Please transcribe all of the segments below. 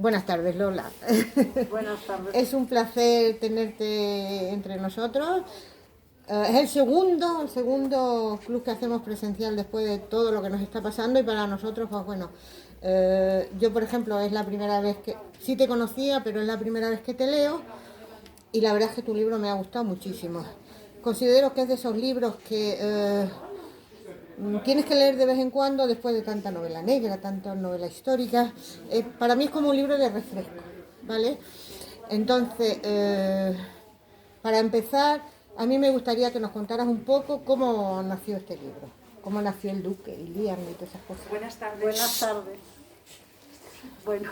Buenas tardes, Lola. Buenas tardes. Es un placer tenerte entre nosotros. Es el segundo club que hacemos presencial después de todo lo que nos está pasando y para nosotros, pues bueno, yo por ejemplo es la primera vez que, sí te conocía, pero es la primera vez que te leo y la verdad es que tu libro me ha gustado muchísimo. Considero que es de esos libros que tienes que leer de vez en cuando después de tanta novela negra, tanta novela histórica. Para mí es como un libro de refresco, ¿vale? Entonces, para empezar, a mí me gustaría que nos contaras un poco cómo nació este libro, cómo nació el Duque, y Liam y todas esas cosas. Buenas tardes. Buenas tardes. Bueno,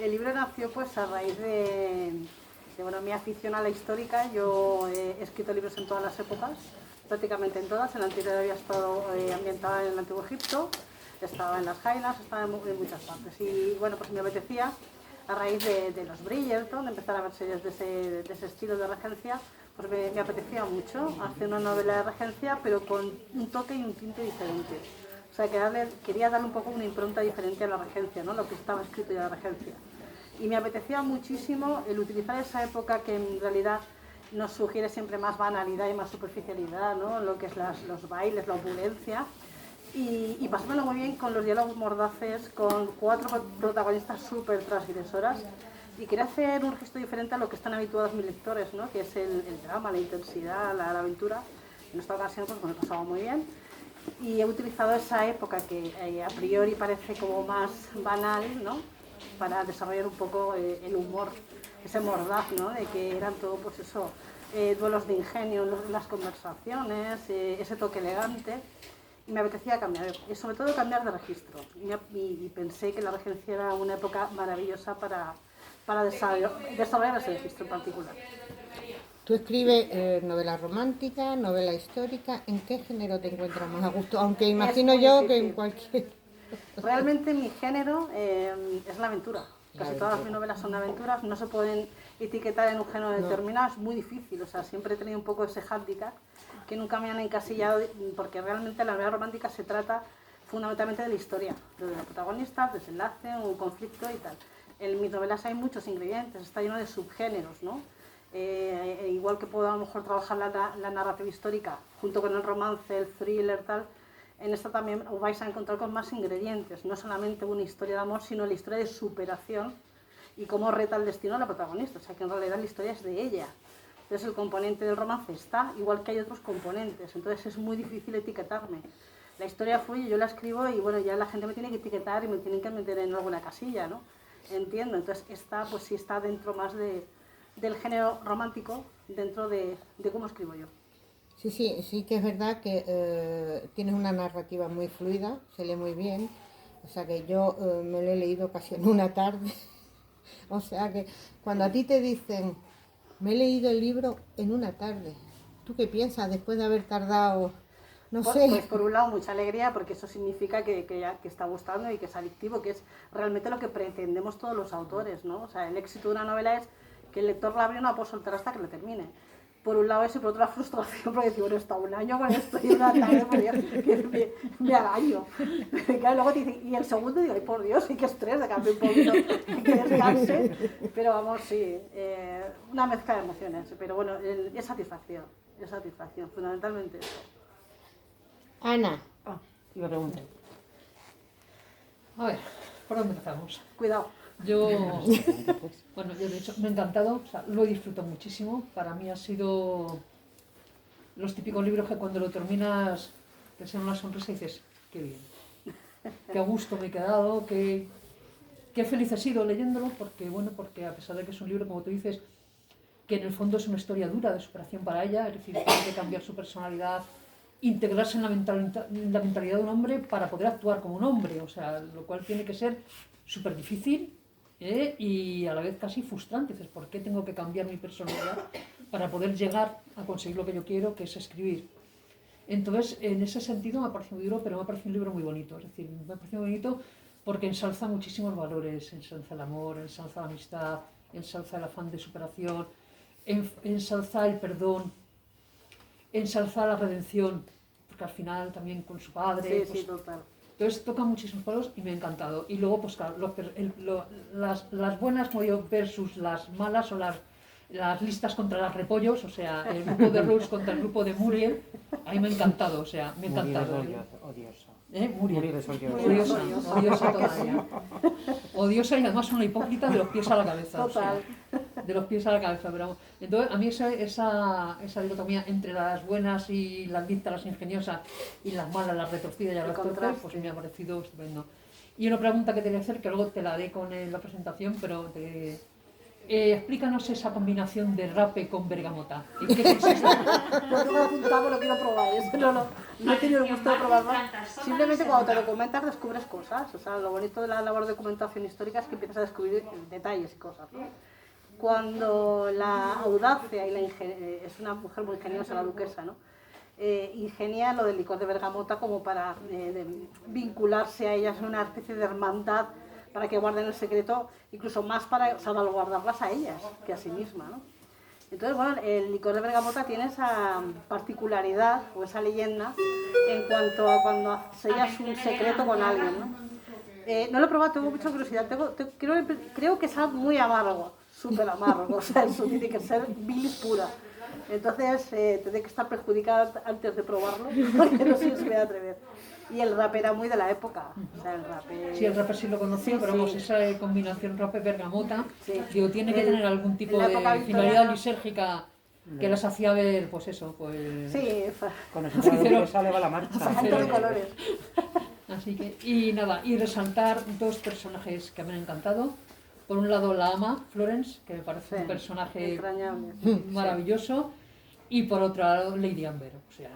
el libro nació pues a raíz de mi afición a la histórica. Yo he escrito libros en todas las épocas, prácticamente en todas. En la anterior había estado ambientada en el Antiguo Egipto, estaba en las Highlands, estaba en muchas partes. Y bueno, pues me apetecía, a raíz de los Bridgerton, de empezar a ver series de ese estilo de regencia, pues me apetecía mucho hacer una novela de regencia, pero con un toque y un tinte diferente. O sea, quería darle un poco una impronta diferente a la regencia, ¿no? Lo que estaba escrito ya de la regencia. Y me apetecía muchísimo el utilizar esa época que en realidad nos sugiere siempre más banalidad y más superficialidad, ¿no? Lo que es los bailes, la opulencia. Y pasármelo muy bien con los diálogos mordaces, con 4 protagonistas súper transgresoras. Y quería hacer un gesto diferente a lo que están habituados mis lectores, ¿no? Que es el drama, la intensidad, la aventura. En esta ocasión pues, me he pasado muy bien. Y he utilizado esa época que a priori parece como más banal, ¿no? Para desarrollar un poco el humor, ese mordaz, ¿no? De que eran todo, pues eso, duelos de ingenio en las conversaciones, ese toque elegante. Y me apetecía cambiar, y sobre todo cambiar de registro. Y pensé que la regencia era una época maravillosa para desarrollar ese registro en particular. Tú escribes novela romántica, novela histórica. ¿En qué género te encuentras más a gusto? Aunque imagino yo difícil. Que en cualquier... Realmente mi género es la aventura. Casi todas mis novelas son aventuras, no se pueden etiquetar en un género determinado, es muy difícil. O sea, siempre he tenido un poco ese hándicap que nunca me han encasillado, porque realmente la novela romántica se trata fundamentalmente de la historia, de los protagonistas, desenlace, un conflicto y tal. En mis novelas hay muchos ingredientes, está lleno de subgéneros, ¿no? Igual que puedo a lo mejor trabajar la narrativa histórica junto con el romance, el thriller, tal, en esta también os vais a encontrar con más ingredientes, no solamente una historia de amor, sino la historia de superación y cómo reta el destino a la protagonista, o sea que en realidad la historia es de ella. Entonces el componente del romance está, igual que hay otros componentes, entonces es muy difícil etiquetarme. La historia fluye, yo la escribo y bueno, ya la gente me tiene que etiquetar y me tienen que meter en alguna casilla, ¿no? Entiendo, entonces esta pues sí está dentro más del género romántico, dentro de cómo escribo yo. Sí que es verdad que tienes una narrativa muy fluida, se lee muy bien, o sea que yo me lo he leído casi en una tarde, o sea que cuando a ti te dicen, me he leído el libro en una tarde, ¿tú qué piensas después de haber tardado, no sé? Pues por un lado mucha alegría porque eso significa que está gustando y que es adictivo, que es realmente lo que pretendemos todos los autores, ¿no? O sea, el éxito de una novela es que el lector la abre y no la puede soltar hasta que la termine. Por un lado eso y por otro la frustración porque digo, bueno, está un año con esto y una tarde que me agaño. Claro, luego te dicen, y el segundo digo, ay por Dios, y qué estrés de cambio un poquito, que descanse. Pero vamos, sí, una mezcla de emociones, pero bueno, es satisfacción, fundamentalmente eso. Ana. Iba a preguntar. A ver, ¿por dónde empezamos? Cuidado. Yo de hecho me ha encantado, o sea, lo he disfrutado muchísimo. Para mí ha sido los típicos libros que cuando lo terminas te sale una sonrisa y dices, qué bien, qué a gusto me he quedado, qué feliz he sido leyéndolo, porque a pesar de que es un libro, como tú dices, que en el fondo es una historia dura de superación para ella, es decir, tiene que cambiar su personalidad, integrarse en la mentalidad de un hombre para poder actuar como un hombre, o sea, lo cual tiene que ser súper difícil y a la vez casi frustrante. Dices, ¿por qué tengo que cambiar mi personalidad para poder llegar a conseguir lo que yo quiero, que es escribir? Entonces, en ese sentido me ha parecido muy duro, pero me ha parecido un libro muy bonito. Es decir, me ha parecido bonito porque ensalza muchísimos valores, ensalza el amor, ensalza la amistad, ensalza el afán de superación, ensalza el perdón, ensalza la redención, porque al final también con su padre, Sí, total. Entonces toca muchísimos palos y me ha encantado. Y luego, pues claro, las buenas versus las malas o las listas contra las repollos, o sea, el grupo de Rose contra el grupo de Muriel, a mí me ha encantado, o sea, me ha encantado. Odiosa. Muriel Es odiosa. odiosa todavía. Odiosa y además una hipócrita de los pies a la cabeza. Total. O sea, de los pies a la cabeza, pero entonces a mí esa dicotomía entre las buenas y las listas, las ingeniosas, y las malas, las retorcidas y las torces, pues me ha parecido estupendo. Y una pregunta que te voy a hacer, que luego te la haré con la presentación, pero explícanos esa combinación de rape con bergamota. ¿En qué consiste? Lo tengo apuntado, lo quiero probar. Eso no he tenido el gusto de probarlo. Simplemente cuando te documentas descubres cosas. O sea, lo bonito de la labor de documentación histórica es que empiezas a descubrir detalles y cosas, ¿no? Cuando la audacia y es una mujer muy ingeniosa, la duquesa, ¿no? Ingenia lo del licor de bergamota como para vincularse a ellas en una especie de hermandad, para que guarden el secreto, incluso más para salvaguardarlas a ellas que a sí misma, ¿no? Entonces, bueno, el licor de bergamota tiene esa particularidad o esa leyenda en cuanto a cuando sellas un secreto con alguien, ¿no? No lo he probado, tengo mucha curiosidad. Creo que es muy amargo, súper amargo, o sea, eso tiene que ser bilis pura. Entonces, tendré que estar perjudicada antes de probarlo, porque no sé si me voy a atrever. Y el rap era muy de la época. O sea, el rap Sí, el rap sí lo conocía, pero vamos, esa combinación rap-bergamota, digo, tiene que tener algún tipo de finalidad lisérgica que las hacía ver, pues eso, pues... Sí, Con eso que sale va la marcha. de colores. Así que, y nada, y resaltar dos personajes que me han encantado. Por un lado, la ama, Florence, que me parece un personaje maravilloso, y por otro lado, Lady Amber, o sea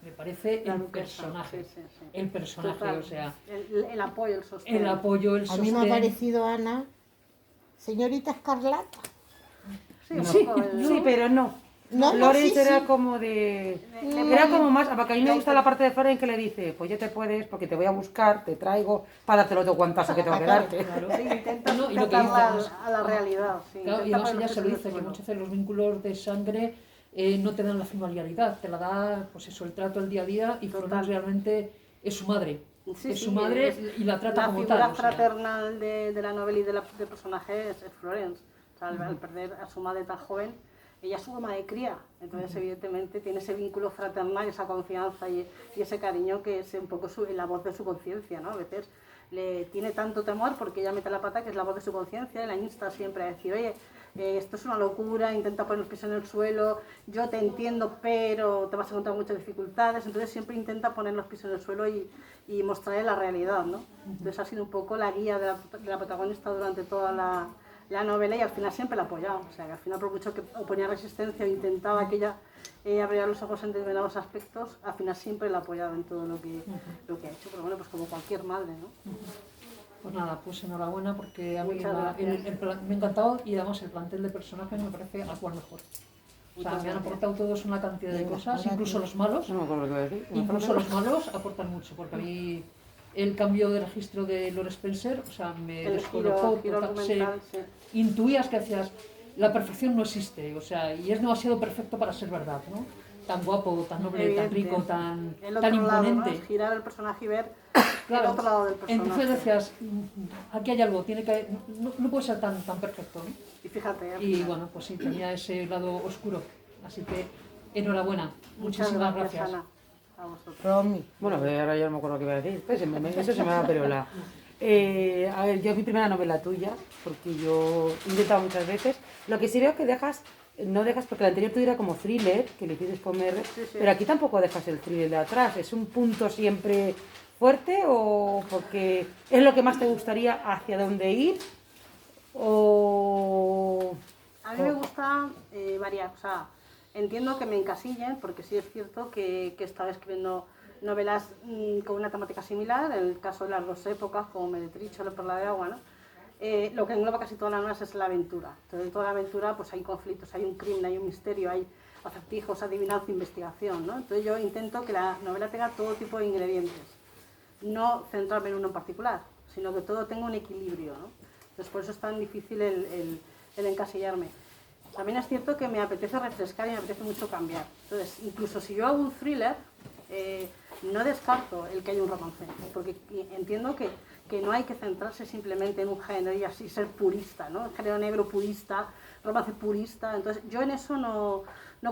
me parece el personaje, el personaje, total, o sea... El apoyo, el sostén. El apoyo, el sostén. A mí me ha parecido, Ana, señorita Escarlata. Sí, pero no. Florence era como de... Era como más... Porque a mí me gusta la parte de Florence que le dice, pues ya te puedes, porque te voy a buscar, te traigo, para darte el otro guantazo que tengo que darte. Claro. Sí, intenta a la realidad. Sí, claro, y además ella se lo dice, que muchas veces los vínculos de sangre no te dan la familiaridad, te la da, pues eso, el trato del día a día, y Florence realmente es su madre. Es su madre y la trata como tal. La figura fraternal de la novela y del personaje es Florence. O sea, al perder a su madre tan joven, ella es su mamá de cría, entonces evidentemente tiene ese vínculo fraternal, esa confianza y ese cariño que es un poco la voz de su conciencia, ¿no? A veces le tiene tanto temor porque ella mete la pata, que es la voz de su conciencia, y la insta siempre a decir, oye, esto es una locura, intenta poner los pies en el suelo, yo te entiendo, pero te vas a encontrar muchas dificultades, entonces siempre intenta poner los pies en el suelo y mostrarle la realidad, ¿no? Entonces ha sido un poco la guía de la protagonista durante toda la novela, y al final siempre la ha apoyado, o sea que al final, por mucho que oponía resistencia o intentaba que ella abriera los ojos en determinados aspectos, al final siempre la ha apoyado en todo lo que ha hecho, pero bueno, pues como cualquier madre, ¿no? Pues nada, pues enhorabuena, porque a mí me ha encantado, y además el plantel de personajes me parece al cual mejor. O sea, me han aportado todos una cantidad de cosas, incluso los malos. No me acuerdo lo que iba a decir. Incluso los malos aportan mucho, porque a mí el cambio de registro de Lord Spencer, o sea, me descolocó. Intuías que hacías, la perfección no existe, o sea, y es demasiado perfecto para ser verdad, ¿no? Tan guapo, tan noble, tan rico, tan imponente. Lado, ¿no? Girar el personaje y ver el otro lado del personaje. Entonces decías, aquí hay algo, no puede ser tan perfecto, ¿no? Y fíjate. Y bueno, pues sí, tenía ese lado oscuro. Así que enhorabuena. Muchísimas gracias. Ana, a vosotros. Romy. Bueno, ahora ya no me acuerdo qué iba a decir. Eso se me va a perola. A ver, yo es mi primera novela tuya, porque yo he intentado muchas veces. Lo que sí veo que no dejas, porque la anterior tuya era como thriller, que le hiciste comer, pero aquí tampoco dejas el thriller de atrás. ¿Es un punto siempre fuerte o porque es lo que más te gustaría hacia dónde ir? A mí me gusta variar, o sea, entiendo que me encasillen, porque sí es cierto que estaba escribiendo novelas con una temática similar, en el caso de las dos épocas, como Meretriz o La Perla de Agua, ¿no? Lo que engloba casi todas las novelas es la aventura. Entonces, en toda la aventura pues hay conflictos, hay un crimen, hay un misterio, hay acertijos, adivinanza, investigación, ¿no? Entonces yo intento que la novela tenga todo tipo de ingredientes, no centrarme en uno en particular, sino que todo tenga un equilibrio, ¿no? Entonces por eso es tan difícil el encasillarme. También es cierto que me apetece refrescar y me apetece mucho cambiar. Entonces, incluso si yo hago un thriller, No descarto el que haya un romance, porque entiendo que no hay que centrarse simplemente en un género y así ser purista, ¿no? Género negro purista, romance purista. Entonces yo en eso no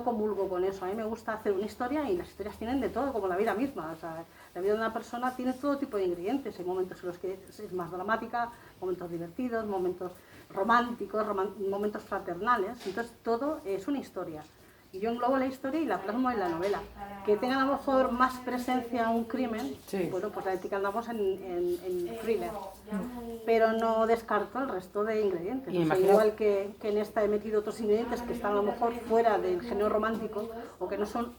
comulgo con eso. A mí me gusta hacer una historia y las historias tienen de todo, como la vida misma. O sea, la vida de una persona tiene todo tipo de ingredientes. Hay momentos en los que es más dramática, momentos divertidos, momentos románticos, momentos fraternales. Entonces todo es una historia. Y yo englobo la historia y la plasmo en la novela. Que tenga a lo mejor más presencia un crimen, Sí. bueno, pues la etiquetamos en thriller. Pero no descarto el resto de ingredientes. O sea, igual que en esta he metido otros ingredientes que están a lo mejor fuera del género romántico o que no son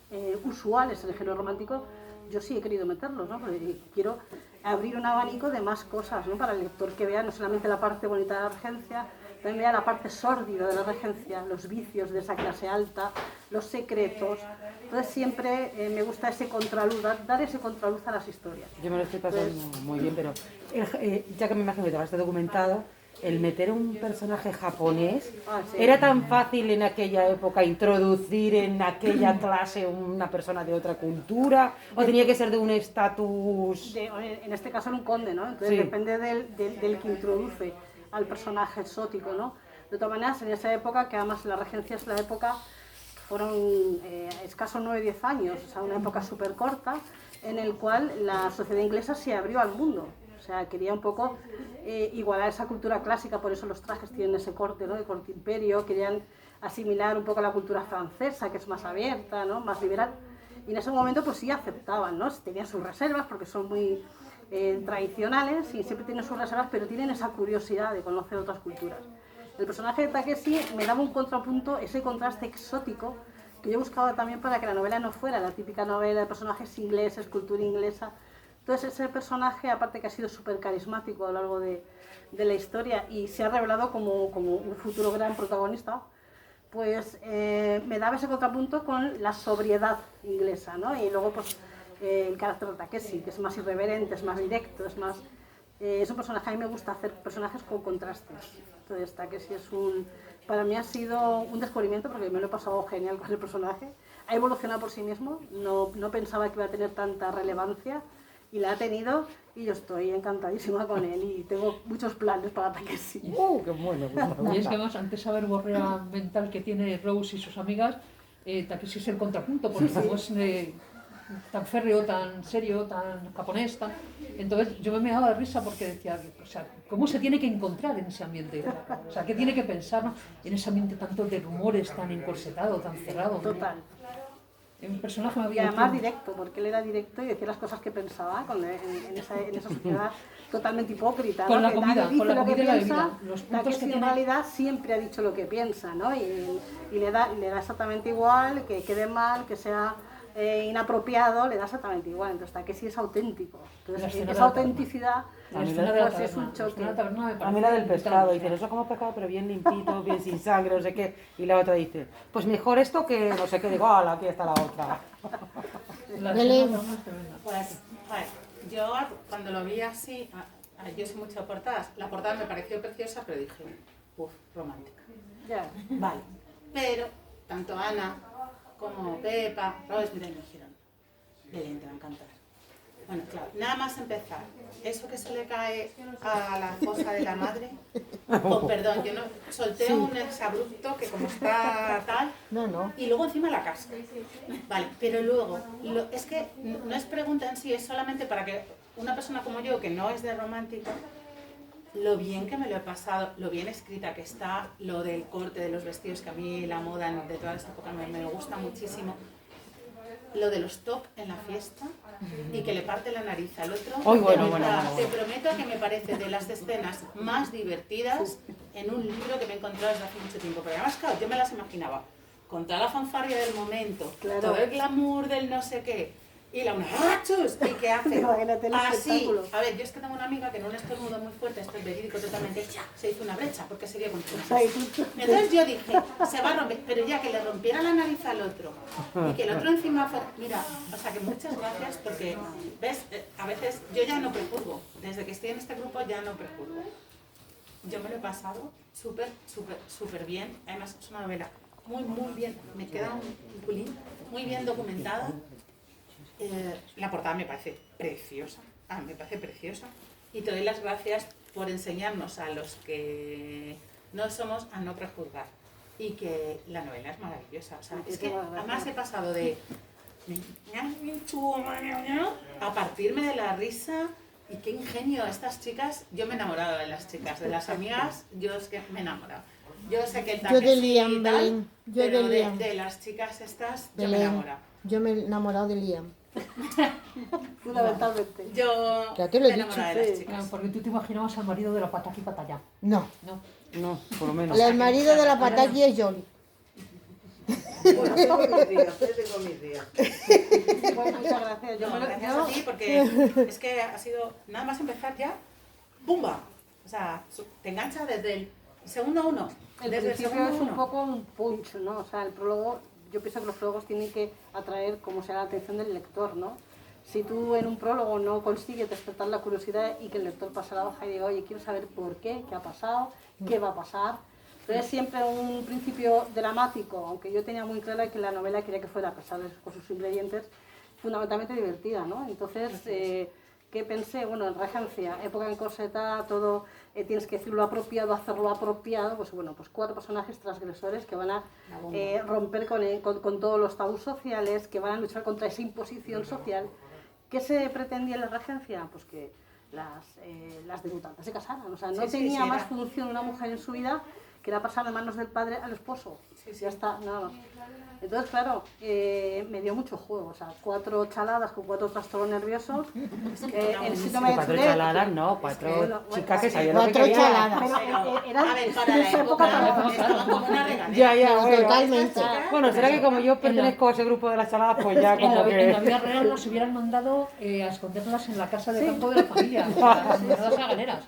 usuales en el género romántico, yo sí he querido meterlos, ¿no? Porque quiero abrir un abanico de más cosas, ¿no? Para el lector que vea no solamente la parte bonita de la regencia, también vea la parte sórdida de la regencia, los vicios de esa clase alta, los secretos. Entonces siempre me gusta ese contraluz, dar ese contraluz a las historias. Yo me lo estoy pasando muy bien, pero ya que me imagino que te has documentado, el meter un personaje japonés, Sí. ¿era tan fácil en aquella época introducir en aquella clase una persona de otra cultura? ¿O tenía que ser de un estatus...? En este caso era un conde, ¿no? Entonces Sí. depende del que introduce al personaje exótico, ¿no? De todas maneras, en esa época, que además la regencia es la época, fueron escasos 9-10 años, o sea, una época súper corta, en el cual la sociedad inglesa se abrió al mundo. O sea, quería un poco igualar esa cultura clásica, por eso los trajes tienen ese corte, ¿no? De corte imperio, querían asimilar un poco la cultura francesa, que es más abierta, ¿no? Más liberal. Y en ese momento pues sí aceptaban, ¿no? Tenían sus reservas porque son muy tradicionales y siempre tienen sus reservas, pero tienen esa curiosidad de conocer otras culturas. El personaje de Takeshi me daba un contrapunto, ese contraste exótico que yo buscaba también para que la novela no fuera la típica novela de personajes ingleses, cultura inglesa. Entonces ese personaje, aparte que ha sido súper carismático a lo largo de la historia y se ha revelado como un futuro gran protagonista, pues me daba ese contrapunto con la sobriedad inglesa, ¿no? Y luego pues el carácter de Takeshi, que es más irreverente, es más directo, es más... es un personaje, a mí me gusta hacer personajes con contrastes. Entonces Takeshi para mí ha sido un descubrimiento porque me lo he pasado genial con el personaje. Ha evolucionado por sí mismo, no pensaba que iba a tener tanta relevancia y la ha tenido y yo estoy encantadísima con él y tengo muchos planes para Takeshi. ¡Qué bueno! Y es que además, ante esa verborrea mental que tiene Rose y sus amigas, Takeshi es el contrapunto, porque como es tan férreo, tan serio, tan japonés, entonces yo me meaba de risa porque decía, o sea, ¿cómo se tiene que encontrar en ese ambiente? O sea, ¿qué tiene que pensar, ¿no? En ese ambiente tanto de rumores, tan encorsetado, tan cerrado, ¿no? Total. Un personaje me Y había además directo, porque él era directo y decía las cosas que pensaba en esa sociedad totalmente hipócrita, con ¿no? la Que comida, nadie con la dice lo que comida y la piensa, bebida. Los puntos Takeshi que en tiene... realidad siempre ha dicho lo que piensa, ¿no? Y le da exactamente igual, que quede mal, que sea inapropiado, le da exactamente igual. Entonces Takeshi es auténtico. Entonces esa autenticidad pues es un choque. A mí la del pescado, dice, eso como pescado pero bien limpito, bien sin sangre, no sé qué. Y la otra dice, pues mejor esto que no sé qué. Digo, ¡hala, aquí está la otra! Pues, yo cuando lo vi así, yo sé mucho de portadas, la portada me pareció preciosa, pero dije, uff, romántica. Ya. Vale, pero tanto Ana como Pepa, Rose, me dijeron, Belén, te va a encantar. Bueno, claro, nada más empezar, eso que se le cae a la fosa de la madre, con perdón, yo no solté un exabrupto que como está tal, y luego encima la casca. Vale, pero luego, es que no es pregunta en sí, es solamente para que una persona como yo, que no es de romántica, lo bien que me lo he pasado, lo bien escrita que está, lo del corte de los vestidos, que a mí la moda de toda esta época me gusta muchísimo, lo de los top en la fiesta y que le parte la nariz al otro. Te prometo que me parece de las escenas más divertidas en un libro que me he encontrado desde hace mucho tiempo. Pero además, claro, yo me las imaginaba con toda la fanfarria del momento, todo el glamour del no sé qué, y la una ¡rachus! ¿Y qué hace? Así. A ver, yo es que tengo una amiga que en un estornudo muy fuerte, esto es verídico totalmente, se hizo una brecha porque se dio con todo. Entonces yo dije, se va a romper, pero ya que le rompiera la nariz al otro y que el otro encima fuera... Mira, o sea que muchas gracias porque, ves, a veces yo ya no prejuzgo, desde que estoy en este grupo ya no prejuzgo. Yo me lo he pasado súper bien, además es una novela muy bien, me queda un culín, muy bien documentada. La portada me parece preciosa, me parece preciosa. Y te doy las gracias por enseñarnos a los que no somos a no prejuzgar. Y que la novela es maravillosa. O sea, es que además he pasado de a partirme de la risa. Y qué ingenio, estas chicas, yo me he enamorado de las chicas, de las amigas, yo es que me he enamorado. Yo sé que el Yo de taxi Liam, y tal, Belén, yo pero de Liam. de las chicas estas, yo me he Belén, enamorado. yo me he enamorado de Liam. Fundamentalmente. Yo Ya te lo he me he dicho, enamorado de las sí. chicas. Porque tú te imaginabas al marido de la pataki patallá. No, ¿No? No, por lo menos. el marido de la pataki es Jolly. Bueno, tengo mis días, yo tengo mis días. Bueno, muchas gracias. No, gracias a ti porque es que ha sido, nada más empezar ya, ¡pumba! O sea, te engancha desde el segundo uno. El Desde el principio segundo es un uno. poco un punch, ¿no? O sea, el prólogo, yo pienso que los prólogos tienen que atraer como sea la atención del lector, ¿no? Si tú en un prólogo no consigues despertar la curiosidad y que el lector pase la hoja y diga, oye, quiero saber por qué ha pasado, qué va a pasar. Entonces siempre un principio dramático, aunque yo tenía muy claro que la novela quería que fuera, a pesar de con sus ingredientes, fundamentalmente divertida, ¿no? Entonces, ¿qué pensé? Bueno, en regencia, época encorsetada, todo, tienes que decir lo apropiado, hacerlo apropiado, pues bueno, pues 4 personajes transgresores que van a romper con todos los tabús sociales, que van a luchar contra esa imposición social. ¿Qué se pretendía en la regencia? Pues que las debutantes se casaran, o sea, no tenía más función una mujer en su vida que era pasar de manos del padre al esposo. Ya está, nada más. Entonces, claro, me dio mucho juego. O sea, 4 chaladas con 4 trastornos nerviosos. El síndrome de 4 Tourette. chaladas, no, 4 Bueno, chicas que sí, sabían lo que 4 querían. chaladas. Pero era A ver, para en la esa época, para- estaba como una regadera. Ya, Pero bueno. totalmente. Bueno, será que como yo pertenezco a ese grupo de las chaladas, pues ya En como la vida que... real nos hubieran mandado a esconderlas en la casa de campo de la familia. O sea, condenadas a galeras.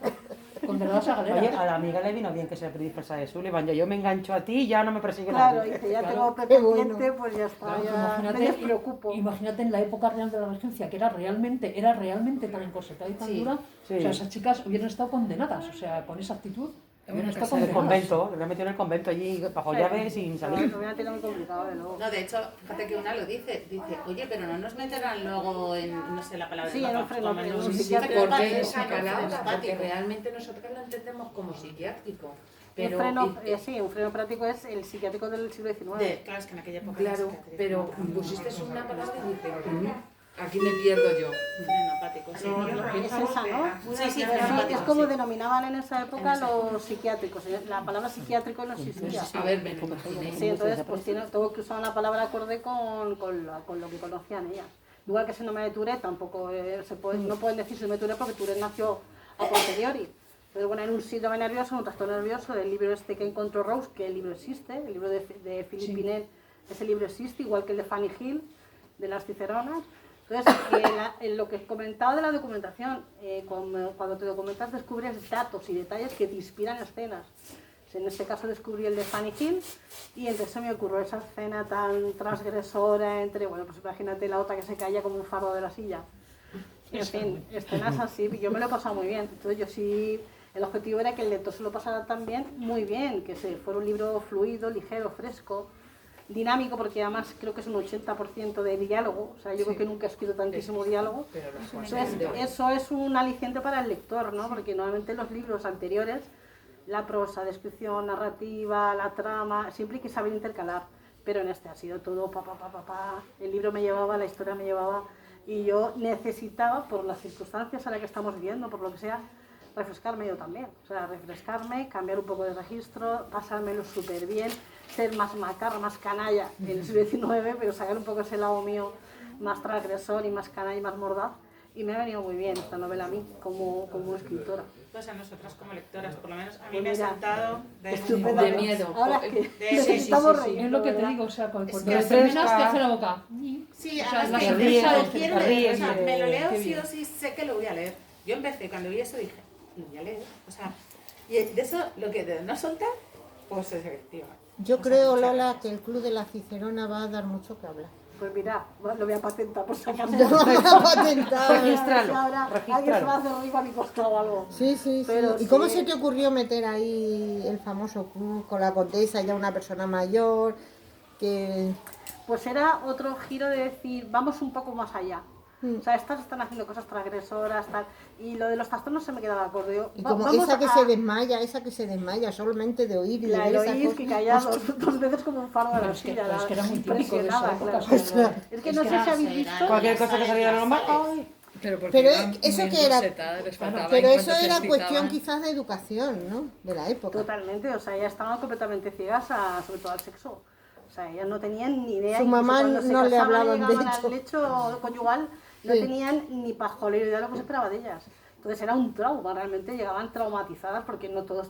Condenadas a Oye, galeras. a la amiga le vino bien que se disfrazara de Sullivan. Yo me engancho a ti y ya no me persigue Claro, nadie. dice, ya Claro. tengo Qué pretendiente, bueno. pues ya está, Claro, ya me despreocupo. imagínate en la época real de la regencia, que era realmente tan encorsetada y tan dura. sí. O sea, esas chicas hubieran estado condenadas, o sea, con esa actitud hubieran estado En el condenadas. convento, le metió en el convento allí bajo llave sin salir. Lo hubiera tenido muy complicado, de luego. No, de hecho, fíjate que una lo dice, oye, pero no nos meterán luego en, no sé la palabra, Sí, en un freno, como en en un un psiquiátrico. psiquiátrico, Porque esa esa palabra, porque simpático. realmente nosotros lo entendemos como psiquiátrico. Pero, Un freno, sí, un freno práctico es el psiquiátrico del siglo XIX. Claro, es que en aquella época claro, la psiquiatría pero no era pusiste una palabra y dije, aquí me pierdo yo. frenopático, sí. Es esa, ¿no? Sí, sí, Sí, frenopático, es como sí. denominaban en esa época los psiquiátricos. La palabra psiquiátrico no existía. A ver, me lo imaginé. Sí, entonces pues tengo que usar una palabra acorde con lo que conocían ellas. Igual que síndrome de Tourette, tampoco no pueden decir síndrome de Tourette porque Tourette nació a posteriori. Pero bueno, en un síndrome nervioso, un trastorno nervioso, del libro este que encontró Rose, que el libro existe, el libro de Philippe Pinel, ese libro existe, igual que el de Fanny Hill, de las Ciceronas. Entonces, lo que comentaba de la documentación, cuando te documentas descubres datos y detalles que te inspiran escenas. En este caso descubrí el de Fanny Hill y entonces se me ocurrió esa escena tan transgresora entre, bueno, pues imagínate la otra que se caía como un faro de la silla. En fin, escenas así, yo me lo he pasado muy bien. Entonces yo sí, el objetivo era que el lector se lo pasara también muy bien, que fuera un libro fluido, ligero, fresco, dinámico, porque además creo que es un 80% de diálogo, o sea, yo creo que nunca he escrito tantísimo diálogo. Entonces, eso es un aliciente para el lector, ¿no? Porque normalmente en los libros anteriores, la prosa, descripción, narrativa, la trama, siempre hay que saber intercalar, pero en este ha sido todo el libro me llevaba, la historia me llevaba, y yo necesitaba, por las circunstancias a las que estamos viviendo, por lo que sea, refrescarme yo también. O sea, refrescarme, cambiar un poco de registro, pasármelo súper bien, ser más macarra, más canalla en el siglo XIX, pero sacar un poco ese lado mío más transgresor y más canalla y más mordaz. Y me ha venido muy bien esta novela a mí, como escritora. Pues a nosotras como lectoras, por lo menos a mí Pues me ha mira, sentado estupendo. De miedo. Ahora es que sí, necesitamos sí, sí. reír. Es lo que te ¿verdad? digo, o sea, cuando que terminas refresca. te hace la boca. Sí, O sea, además la que sonrisa lo de- quiero te leer, o ríes sea, de- me lo leo qué sí bien. o sí, sé que lo voy a leer. Yo empecé, cuando vi eso dije, lo voy a leer, o sea, y de eso, lo que de no soltar, pues es efectivo. Yo creo, Lola, que el Club de la Cicerona va a dar mucho que hablar. Pues mira, lo voy a patentar por si acaso. Lo van a patentar. Regístralo, Ahora alguien se va a regístralo. hacer rico a mi costado o algo. Sí, sí, sí. Pero ¿Y cómo sí. se te ocurrió meter ahí el famoso club con la condesa, ya una persona mayor, que pues era otro giro de decir, vamos un poco más allá. O sea, estas están haciendo cosas transgresoras, tal, y lo de los trastornos se me quedaba corto. Digo, Y como esa que se desmaya solamente de oír y la de ver esa Eloís, cosa. que caía dos veces como un faro de la silla. Pero es que era muy típico de esa época. Claro. Es que no sé si habéis visto... Cualquier cosa que saliera normal, ¡ay! Pero Pero iban eso muy que era- encorsetadas, les faltaba Pero en eso cuanto se era cuestión excitaban. quizás de educación, ¿no? De la época. Totalmente, o sea, ellas estaban completamente ciegas sobre todo al sexo. O sea, ellas no tenían ni idea. Su incluso mamá cuando se no le casaban y hablaban de llegaban hecho. al lecho conyugal, no Sí. tenían ni pajolera idea de lo que se esperaba de ellas. Entonces era un trauma, realmente llegaban traumatizadas porque no todos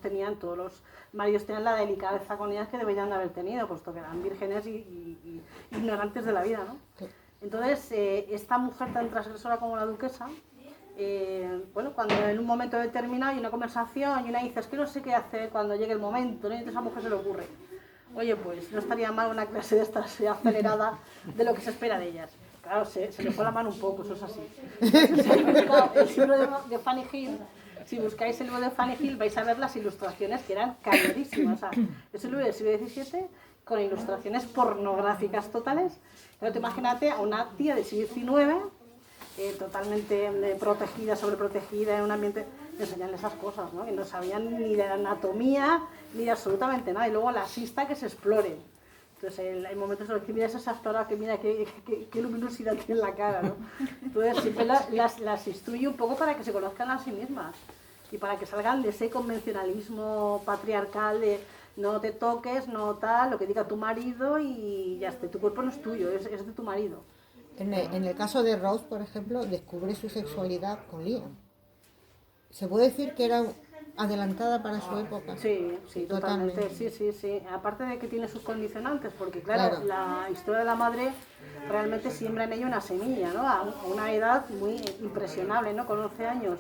los maridos tenían la delicadeza con ellas que deberían de haber tenido, puesto que eran vírgenes y ignorantes de la vida, ¿no? Sí. Entonces, esta mujer tan transgresora como la duquesa, bueno, cuando en un momento determinado hay una conversación y una dice, es que no sé qué hacer cuando llegue el momento, ¿no? Y entonces a esa mujer se le ocurre, oye, pues no estaría mal una clase de estas acelerada de lo que se espera de ellas. Claro, se le fue la mano un poco, eso es así. Entonces, el libro de Fanny Hill, si buscáis el libro de Fanny Hill vais a ver las ilustraciones que eran cañerísimas. O sea, es un libro del siglo XVII con ilustraciones pornográficas totales. Pero te imagínate a una tía del siglo XIX totalmente protegida, sobreprotegida, en un ambiente, de enseñarle esas cosas, ¿no? Que no sabían ni de anatomía, ni de absolutamente nada. Y luego la asista que se exploren. Entonces, hay momentos en los que mira esa actora que mira qué luminosidad tiene en la cara, ¿no? Entonces, siempre las instruye un poco para que se conozcan a sí mismas y para que salgan de ese convencionalismo patriarcal de no te toques, no tal, lo que diga tu marido y ya está, tu cuerpo no es tuyo, es de tu marido. En el caso de Rose, por ejemplo, descubre su sexualidad con Liam. Se puede decir que era adelantada para su época. Sí, sí, totalmente. Sí. Aparte de que tiene sus condicionantes, porque claro, la historia de la madre realmente siembra en ella una semilla, ¿no? A una edad muy impresionable, ¿no? Con 11 años.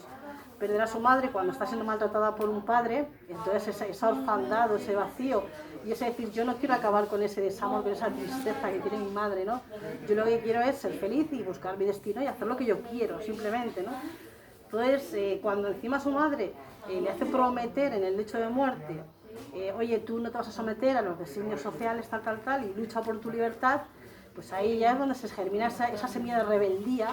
Perder a su madre cuando está siendo maltratada por un padre, entonces esa orfandad, ese vacío, y ese decir, yo no quiero acabar con ese desamor, con esa tristeza que tiene mi madre, ¿no? Yo lo que quiero es ser feliz y buscar mi destino y hacer lo que yo quiero, simplemente, ¿no? Entonces, cuando encima su madre le hace prometer en el lecho de muerte, oye, tú no te vas a someter a los designios sociales, tal, y lucha por tu libertad, pues ahí ya es donde se germina esa semilla de rebeldía,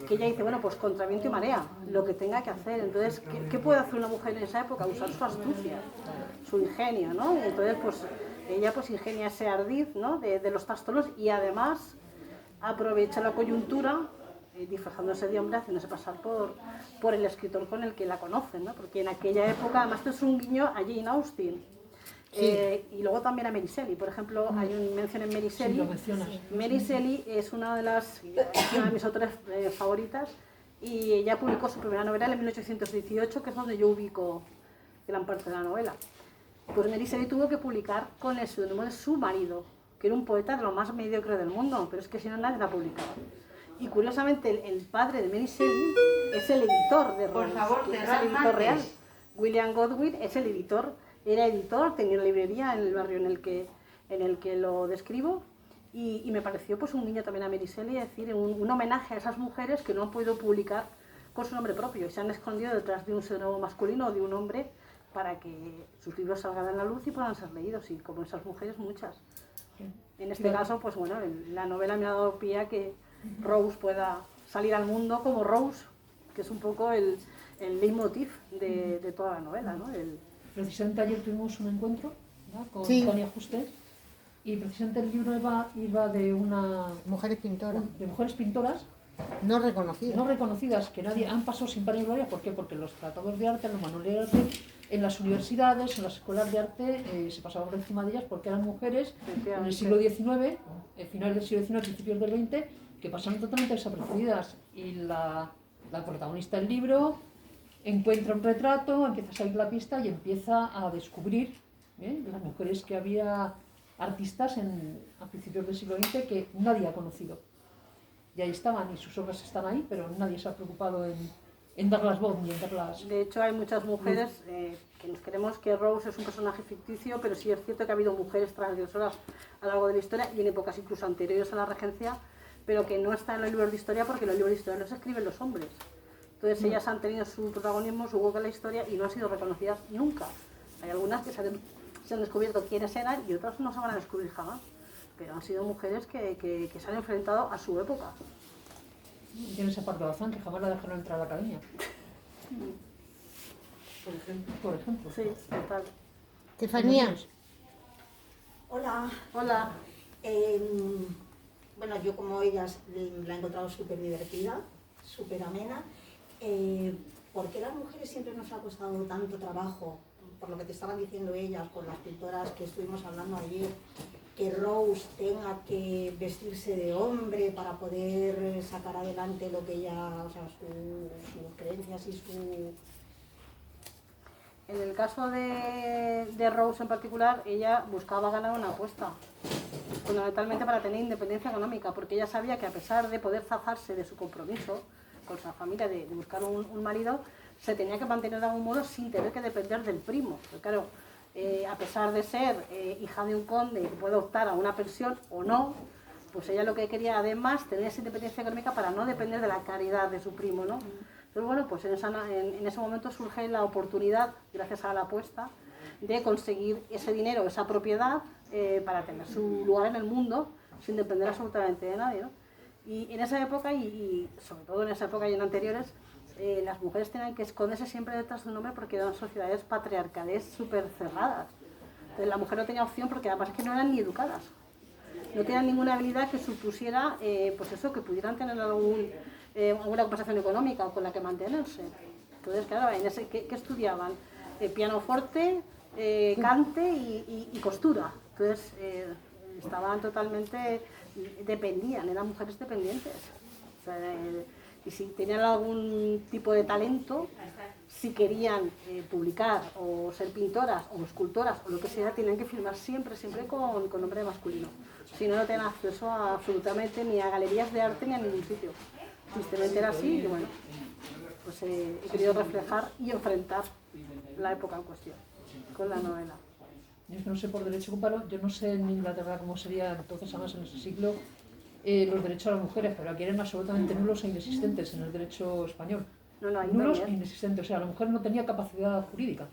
que ella dice, bueno, pues contra viento y marea, lo que tenga que hacer. Entonces, ¿qué puede hacer una mujer en esa época? Usar su astucia, su ingenio, ¿no? Y entonces, pues, ella pues ingenia ese ardid, ¿no? de los trastornos y además aprovecha la coyuntura, disfrazándose de hombre, haciéndose pasar por el escritor con el que la conocen, ¿no? Porque en aquella época, además esto es un guiño a Jane Austen, y luego también a Mary Shelley, por ejemplo, hay una mención en Mary Shelley. Sí, lo mencionas. Mary Shelley es una de mis autores favoritas, y ella publicó su primera novela en 1818, que es donde yo ubico gran parte de la novela. Pues Mary Shelley tuvo que publicar con el seudónimo de su marido, que era un poeta de lo más mediocre del mundo, pero es que si no nadie la publicaba. Y curiosamente el padre de Mary Shelley es el editor de Rose, que es el editor real. William Godwin es el editor, era editor, tenía una librería en el barrio en el que lo describo, y me pareció pues un guiño también a Mary Shelley, es decir, un homenaje a esas mujeres que no han podido publicar con su nombre propio y se han escondido detrás de un seudónimo masculino o de un hombre para que sus libros salgan a la luz y puedan ser leídos, y como esas mujeres muchas. En este caso, pues bueno, la novela me ha dado pie a que Rose pueda salir al mundo como Rose, que es un poco el leitmotiv de toda la novela, ¿no? Precisamente ayer tuvimos un encuentro, ¿verdad?, con Sí. Tania Juste, y precisamente el libro iba de Mujeres pintoras, de mujeres pintoras no reconocidas. no reconocidas, que nadie han pasado sin pena y gloria. ¿Por qué? Porque los tratados de arte, los manuales de arte, en las universidades, en las escuelas de arte, se pasaban por encima de ellas porque eran mujeres en el siglo XIX, finales del siglo XIX, principios del XX, que pasaron totalmente desapercibidas. Y la protagonista del libro encuentra un retrato, empieza a salir la pista y empieza a descubrir las mujeres que había, artistas a principios del siglo XX que nadie ha conocido. Y ahí estaban, y sus obras están ahí, pero nadie se ha preocupado en darlas voz ni en darlas... De hecho, hay muchas mujeres que nos creemos que Rose es un personaje ficticio, pero sí es cierto que ha habido mujeres transgresoras a lo largo de la historia y en épocas incluso anteriores a la regencia, pero que no están en los libros de historia porque los libros de historia los escriben los hombres. Entonces ellas han tenido su protagonismo, su hueco en la historia y no han sido reconocidas nunca. Hay algunas que se han descubierto quiénes eran y otras no se van a descubrir jamás. pero han sido mujeres que se han enfrentado a su época. Tiene esa parte de razón, que jamás la dejaron entrar a la academia. Por ejemplo. Sí, total. Estefanía. Hola. Hola. Bueno, yo como ellas la he encontrado súper divertida, súper amena. ¿Por qué a las mujeres siempre nos ha costado tanto trabajo, por lo que te estaban diciendo ellas, con las pintoras que estuvimos hablando ayer, que Rose tenga que vestirse de hombre para poder sacar adelante lo que ella, o sea, sus creencias y su... En el caso de Rose en particular, ella buscaba ganar una apuesta, fundamentalmente para tener independencia económica, porque ella sabía que a pesar de poder zafarse de su compromiso con su familia, de buscar un marido, se tenía que mantener de algún modo sin tener que depender del primo. Porque, claro, a pesar de ser hija de un conde que puede optar a una pensión o no, pues ella lo que quería además tener esa independencia económica para no depender de la caridad de su primo, ¿no? Entonces, bueno, pues en ese momento surge la oportunidad, gracias a la apuesta, de conseguir ese dinero, esa propiedad, para tener su lugar en el mundo sin depender absolutamente de nadie, ¿no? Y en esa época, y sobre todo en esa época y en anteriores, las mujeres tenían que esconderse siempre detrás de un hombre porque eran sociedades patriarcales súper cerradas. Entonces la mujer no tenía opción porque además es que no eran ni educadas. No tenían ninguna habilidad que supusiera, pues eso, que pudieran tener alguna compensación económica con la que mantenerse. Entonces, claro, ¿qué estudiaban? Pianoforte, cante y costura. Entonces, estaban totalmente, dependían, eran mujeres dependientes. O sea, y si tenían algún tipo de talento, si querían publicar o ser pintoras o escultoras o lo que sea, tenían que firmar siempre con nombre masculino. Si no, no tenían acceso absolutamente ni a galerías de arte ni a ningún sitio. Tristemente era así y bueno, pues he querido reflejar y enfrentar la época en cuestión con la novela. Yo es que no sé por derecho comparo, yo no sé en Inglaterra cómo sería entonces, además en ese siglo, los derechos a las mujeres, pero aquí eran absolutamente nulos e inexistentes en el derecho español. Nulos e inexistentes, o sea, la mujer no tenía capacidad jurídica.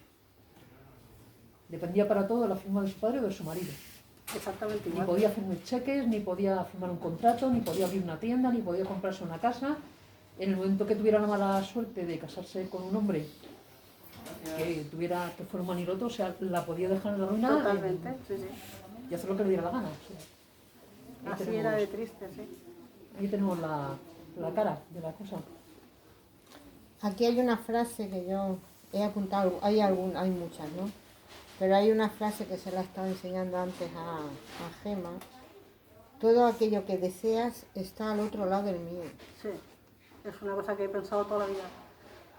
Dependía para todo de la firma de su padre o de su marido. Exactamente igual. Ni podía firmar cheques, ni podía firmar un contrato, ni podía abrir una tienda, ni podía comprarse una casa. En el momento que tuviera la mala suerte de casarse con un hombre que fuera un maniroto, o sea, la podía dejar en la ruina. Totalmente, sí. Y hacer lo que le diera la gana. O sea, así era de triste, sí. Ahí tenemos la cara de la cosa. Aquí hay una frase que yo he apuntado, hay muchas, ¿no? Pero hay una frase que se la estaba enseñando antes a Gema. Todo aquello que deseas está al otro lado del miedo. Sí, es una cosa que he pensado toda la vida.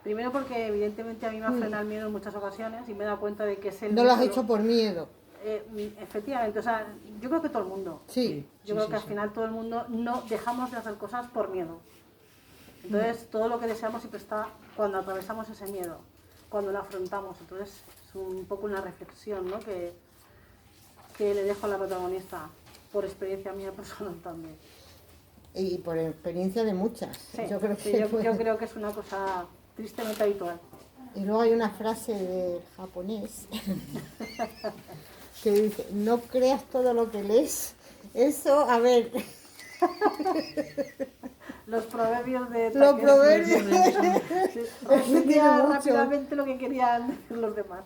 Primero porque evidentemente a mí me ha frenado el miedo en muchas ocasiones y me he dado cuenta de que es el... No lo has hecho por miedo. Efectivamente, o sea, yo creo que todo el mundo. Sí. Yo creo que al final todo el mundo no dejamos de hacer cosas por miedo. Entonces todo lo que deseamos siempre está cuando atravesamos ese miedo, cuando lo afrontamos. Entonces es un poco una reflexión, ¿no? que le dejo a la protagonista, por experiencia mía personal también. Y por experiencia de muchas. Sí, yo creo yo creo que es una cosa tristemente habitual. Y luego hay una frase del japonés que dice, no creas todo lo que lees. Eso, a ver... Los proverbios de... Los proverbios. Resumía rápidamente lo que querían decir los demás.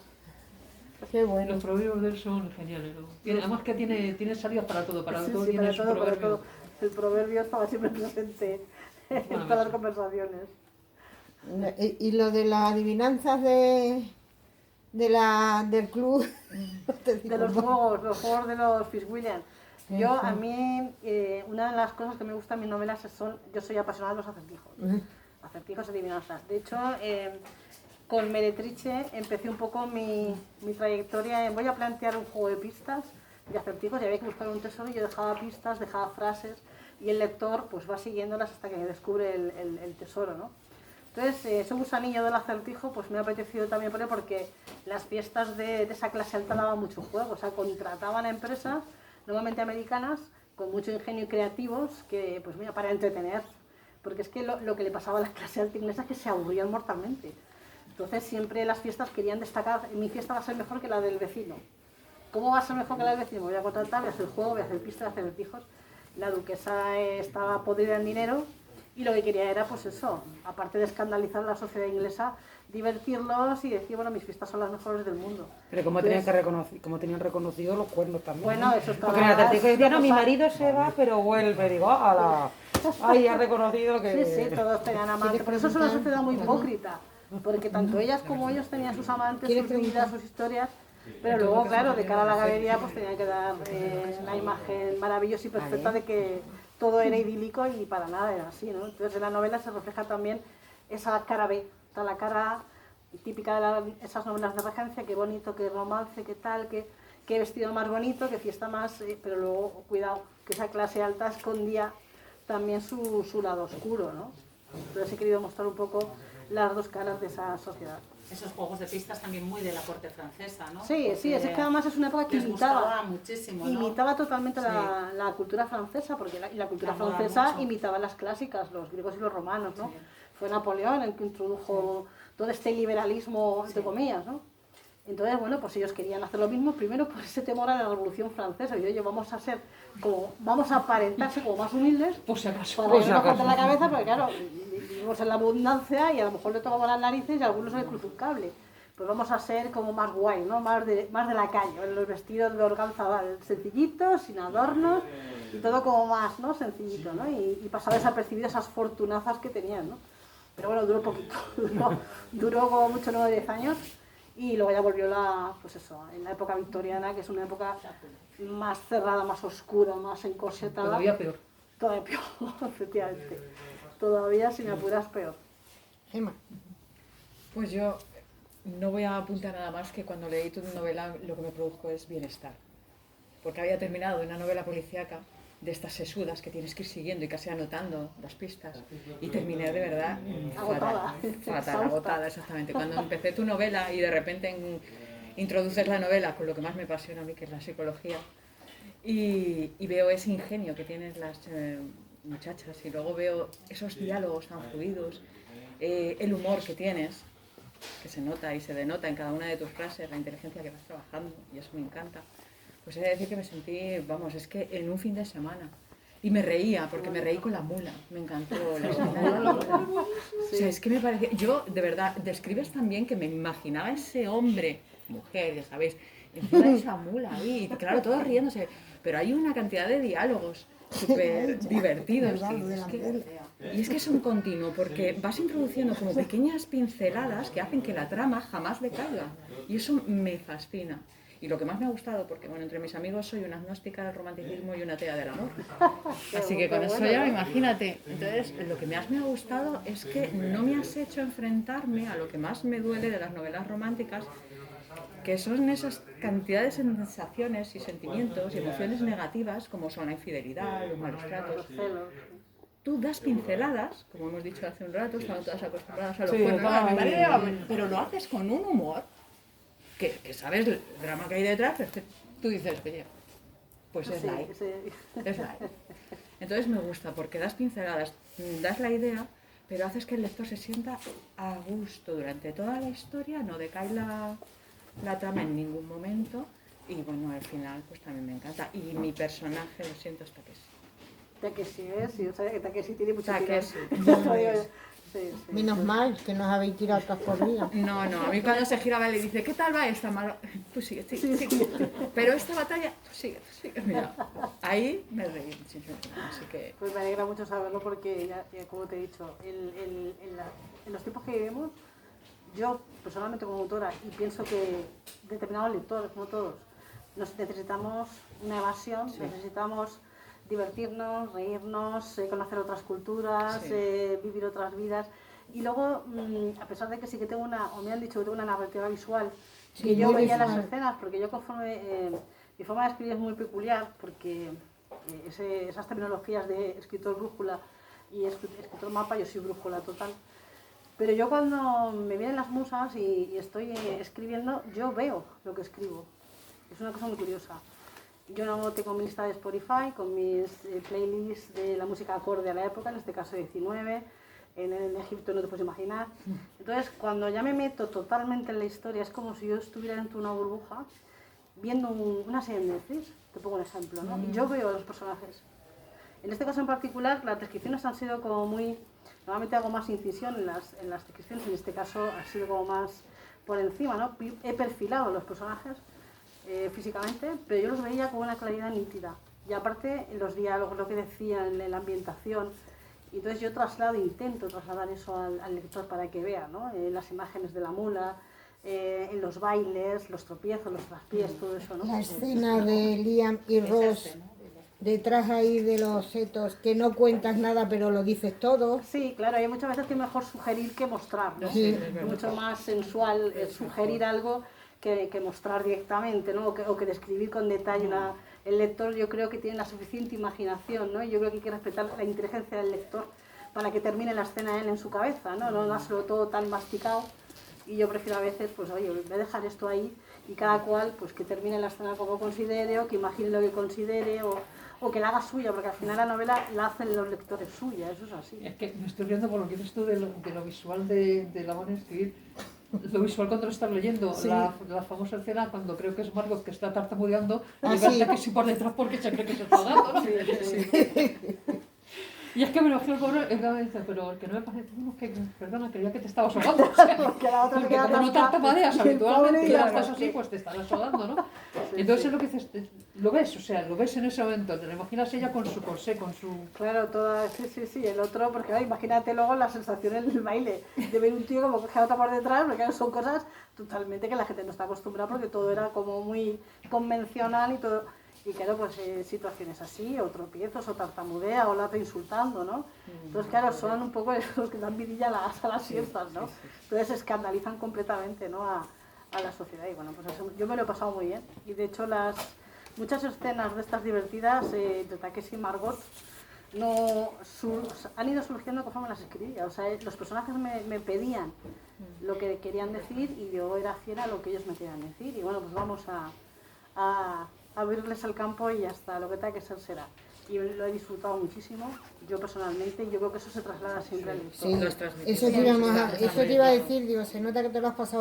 Qué bueno. Los proverbios de él son geniales, ¿no? Además que tiene salidas para todo, para todo Sí, tiene para su todo, proverbio. para todo. El proverbio estaba siempre presente en todas las conversaciones. Y lo de las adivinanzas del club... De los juegos de los Fitzwilliam. A mí, una de las cosas que me gusta en mis novelas yo soy apasionada de los acertijos. Acertijos y adivinanzas. De hecho, con Meretrice empecé un poco mi trayectoria. Voy a plantear un juego de pistas, de acertijos, y había que buscar un tesoro, y yo dejaba pistas, dejaba frases, y el lector pues va siguiéndolas hasta que descubre el tesoro, ¿no? Entonces, ese gusanillo del acertijo pues me ha apetecido también poner, porque las fiestas de esa clase alta daban mucho juego, o sea, contrataban a empresas, normalmente americanas, con mucho ingenio y creativos, que pues mira, para entretener, porque es que lo que le pasaba a la clase alta inglesa es que se aburrían mortalmente. Entonces siempre las fiestas querían destacar, mi fiesta va a ser mejor que la del vecino. ¿cómo va a ser mejor que la vecina? Me voy a contratar, voy a hacer juego, voy a hacer pistas, voy a hacer hijos. La duquesa estaba podrida en dinero y lo que quería era, pues eso, aparte de escandalizar a la sociedad inglesa, divertirlos y decir, bueno, mis fiestas son las mejores del mundo. Pero como tenían reconocido los cuernos también. Bueno, eso está. Porque en el artículo decía, no, mi marido se va, pero vuelve. Digo, ay, ha reconocido que... Sí, todos tenían amantes. Por eso es una sociedad muy hipócrita. Porque tanto ellas como ellos tenían sus amantes, sus vidas, sus historias. Pero luego, claro, de cara a la galería, pues tenían que dar la imagen maravillosa y perfecta de que todo era idílico y para nada era así, ¿no? Entonces en la novela se refleja también esa cara B, la cara típica de esas novelas de regencia, qué bonito, qué romance, qué tal, qué vestido más bonito, qué fiesta más, pero luego, cuidado, que esa clase alta escondía también su lado oscuro, ¿no? Entonces he querido mostrar un poco las dos caras de esa sociedad. Esos juegos de pistas también muy de la corte francesa, ¿no? Sí, sí, es que además es una época que les gustaba muchísimo, ¿no? imitaba totalmente la cultura francesa, porque la cultura francesa imitaba las clásicas, los griegos y los romanos, ¿no? Sí. Fue Napoleón el que introdujo todo este liberalismo, entre comillas, ¿no? Entonces, bueno, pues ellos querían hacer lo mismo, primero por ese temor a la Revolución Francesa, y oye, vamos a aparentarse como más humildes, Por si acaso. para que no nos corten la cabeza, porque claro, vivimos en la abundancia y a lo mejor le tocamos las narices y a algunos se le cruza un cable. Pues vamos a ser como más guay, ¿no? Más de la calle, los vestidos de organza sencillitos, sin adornos, y todo como más, ¿no? Sencillito, ¿no? Y pasar desapercibidas esas fortunazas que tenían, ¿no? Pero bueno, duró poquito, duró como mucho, 9 o 10 años, y luego ya volvió pues eso, en la época victoriana, que es una época más cerrada, más oscura, más encorsetada. Todavía peor. Todavía peor, efectivamente. Todavía, si me apuras, peor. Gemma. Pues yo no voy a apuntar nada más que cuando leí tu novela lo que me produjo es bienestar. Porque había terminado una novela policíaca de estas sesudas que tienes que ir siguiendo y casi anotando las pistas. Y terminé de verdad fatal, agotada, exactamente. Cuando empecé tu novela y de repente introduces la novela con lo que más me apasiona a mí, que es la psicología, y veo ese ingenio que tienen las muchachas y luego veo esos diálogos tan fluidos, el humor que tienes, que se nota y se denota en cada una de tus frases, la inteligencia que vas trabajando, y eso me encanta. Pues he de decir que me sentí, vamos, es que en un fin de semana. Y me reía, porque me reí con la mula. Me encantó la escena de la mula. O sea, es que me parecía... Yo, de verdad, describes también que me imaginaba ese hombre, mujer, ya sabéis, encima de esa mula ahí. Y claro, todos riéndose. Pero hay una cantidad de diálogos súper divertidos. Y es que es un continuo, porque vas introduciendo como pequeñas pinceladas que hacen que la trama jamás decaiga. Y eso me fascina. Y lo que más me ha gustado, porque bueno, entre mis amigos soy una agnóstica del romanticismo y una atea del amor. Así que con eso ya, imagínate. Entonces, lo que más me ha gustado es que no me has hecho enfrentarme a lo que más me duele de las novelas románticas, que son esas cantidades de sensaciones y sentimientos y emociones negativas, como son la infidelidad, los malos tratos. Tú das pinceladas, como hemos dicho hace un rato, estamos todas acostumbradas a los cuernos, pero lo haces con un humor que sabes el drama que hay detrás, pero tú dices, oye, pues es light. Es light. Entonces me gusta, porque das pinceladas, das la idea, pero haces que el lector se sienta a gusto durante toda la historia, no decae la trama en ningún momento, y bueno, al final pues también me encanta. Y mi personaje, lo siento, hasta que sí. Takeshi, sí, o sea, que Takeshi tiene mucho Takeshi. Sí. Menos mal que nos habéis tirado todas por vida. No, a mí cuando se giraba le dice, ¿qué tal va esta malo? Tú sigue. Pero esta batalla, tú sigue. Mira, ahí me reí muchísimo. Así que... Pues me alegra mucho saberlo porque, ya como te he dicho, en los tiempos que vivimos, yo personalmente como autora, y pienso que determinados lectores, no todos, necesitamos una evasión, necesitamos divertirnos, reírnos, conocer otras culturas, vivir otras vidas. Y luego, a pesar de que sí que tengo o me han dicho que tengo una narrativa visual, que yo veía las escenas, porque yo conforme, mi forma de escribir es muy peculiar, porque esas terminologías de escritor brújula y escritor mapa, yo soy brújula total. Pero yo cuando me vienen las musas y estoy escribiendo, yo veo lo que escribo. Es una cosa muy curiosa. Yo no tengo mi lista de Spotify con mis playlists de la música acorde a la época, en este caso 19, en Egipto no te puedes imaginar. Entonces, cuando ya me meto totalmente en la historia, es como si yo estuviera dentro de una burbuja viendo una serie de Netflix, te pongo un ejemplo, ¿no? Y yo veo a los personajes. En este caso en particular, las descripciones han sido como muy... Normalmente hago más incisión en las descripciones, en este caso ha sido como más por encima, ¿no? He perfilado a los personajes físicamente, pero yo los veía con una claridad nítida. Y aparte, los diálogos, lo que decían, la ambientación. Y entonces yo intento trasladar eso al lector para que vea, ¿no? Las imágenes de la mula, en los bailes, los tropiezos, los traspiés, todo eso, ¿no? La escena de Liam y Ross detrás ahí de los setos, que no cuentas nada pero lo dices todo. Sí, claro, hay muchas veces que es mejor sugerir que mostrar, ¿no? Sí. Es mucho más sensual sugerir algo que mostrar directamente, ¿no? O que describir con detalle. El lector yo creo que tiene la suficiente imaginación, ¿no? Y yo creo que hay que respetar la inteligencia del lector para que termine la escena él en su cabeza, ¿no? No dárselo todo tan masticado. Y yo prefiero a veces, pues oye, voy a dejar esto ahí y cada cual, pues que termine la escena como considere, o que imagine lo que considere, o que la haga suya, porque al final la novela la hacen los lectores suya, eso es así. Es que me estoy riendo por lo que dices tú de lo visual de la manera de escribir. Lo visual cuando lo estás leyendo, Sí. la famosa escena cuando creo que es Margot que está tartamudeando y Ah, verte sí. que sí por detrás porque se cree que se está ahogando, ¿no? Y es que me lo imagino el pobre en cabeza, pero el que no me parece, no, que, perdona, creía que te estabas ahogando. O sea, Porque la otra se porque queda como no atascada, tartamudeas y el habitualmente pobre y ya ahora no. estás así, pues te estarás ahogando, ¿no? Entonces es lo que dices, lo ves, o sea, lo ves en ese momento, te lo imaginas ella con su corsé, con su... Claro, sí, el otro, porque imagínate luego la sensación en el baile, de ver un tío como que otra por detrás, porque claro, son cosas totalmente que la gente no está acostumbrada, porque todo era como muy convencional y todo, y claro, pues situaciones así, o tropiezos, o tartamudea, o la otra insultando, ¿no? Entonces claro, son un poco los que dan vidilla a las fiestas, ¿no? Entonces escandalizan completamente, ¿no? A la sociedad, y bueno, pues eso, yo me lo he pasado muy bien, y de hecho muchas escenas de estas divertidas, de Takeshi y Margot, han ido surgiendo conforme las escribía. O sea, los personajes me pedían lo que querían decir y yo era fiel a lo que ellos me querían decir. Y bueno, pues vamos a abrirles el campo y hasta lo que tenga que ser será. Y lo he disfrutado muchísimo, yo personalmente, y yo creo que eso se traslada siempre al lector. Sí, eso te iba a decir, digo, se nota que te lo has pasado